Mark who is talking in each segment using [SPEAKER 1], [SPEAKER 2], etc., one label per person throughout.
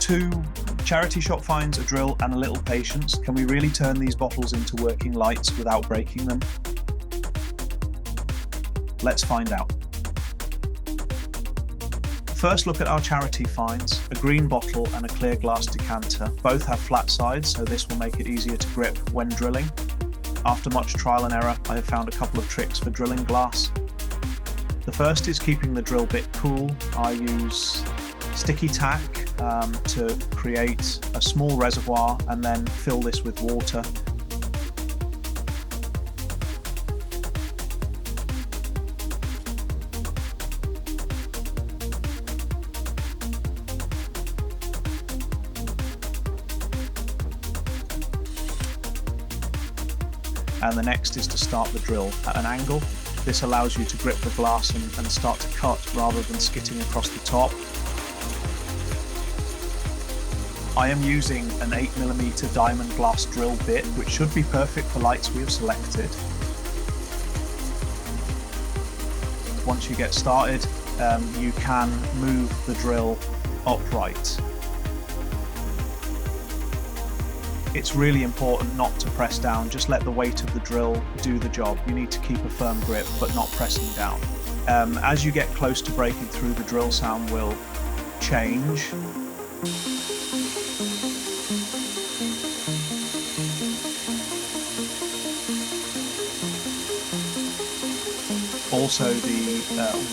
[SPEAKER 1] 2 charity shop finds, a drill and a little patience, can we really turn these bottles into working lights without breaking them? Let's find out. First, look at our charity finds, a green bottle and a clear glass decanter. Both have flat sides, so this will make it easier to grip when drilling. After much trial and error, I have found a couple of tricks for drilling glass. The first is keeping the drill bit cool. I use sticky tack to create a small reservoir and then fill this with water. And the next is to start the drill at an angle. This allows you to grip the glass and start to cut rather than skitting across the top. I am using an 8mm diamond glass drill bit, which should be perfect for lights we have selected. Once you get started, you can move the drill upright. It's really important not to press down, just let the weight of the drill do the job. You need to keep a firm grip, but not pressing down. As you get close to breaking through, the drill sound will change. Also, the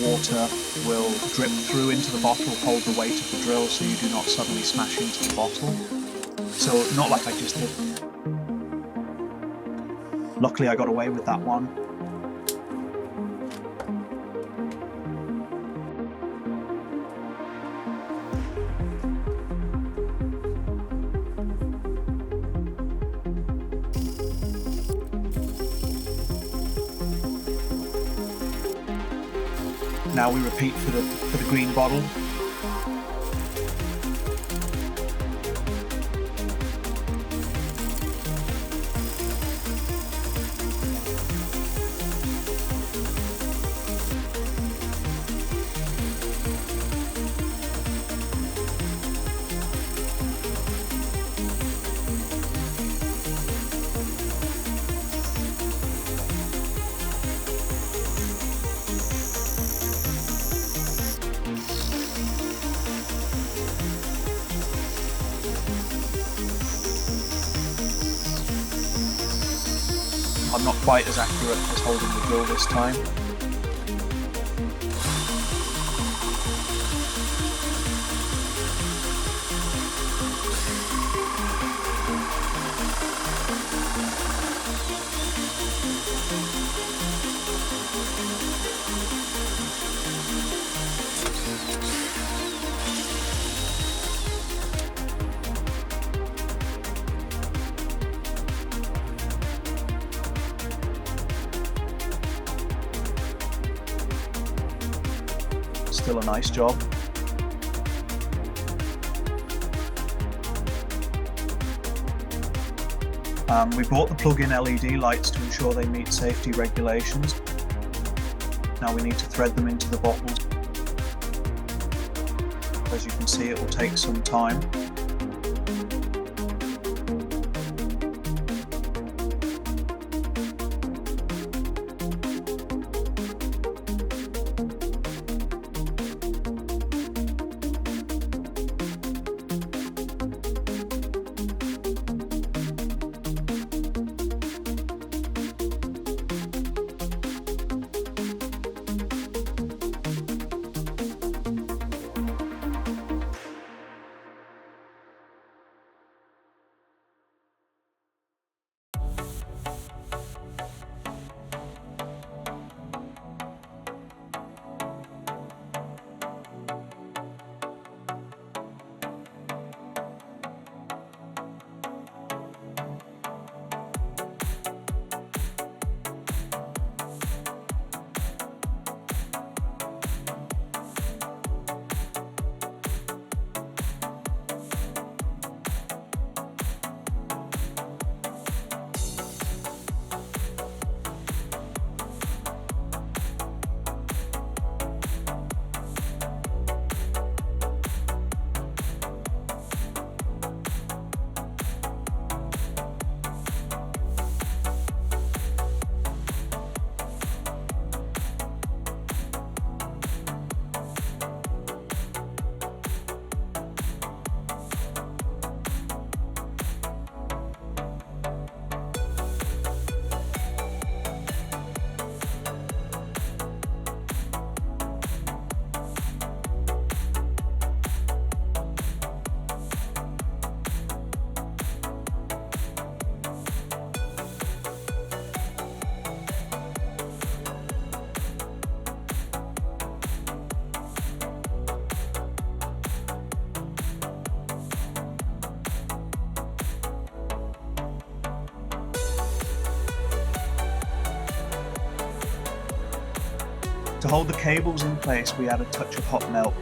[SPEAKER 1] water will drip through into the bottle, hold the weight of the drill so you do not suddenly smash into the bottle. So, not like I just did. Luckily, I got away with that one. Now we repeat for the green bottle. I'm not quite as accurate as holding the drill this time. Still a nice job. We bought the plug-in LED lights to ensure they meet safety regulations. Now we need to thread them into the bottles. As you can see, it will take some time. To hold the cables in place, we add a touch of hot melt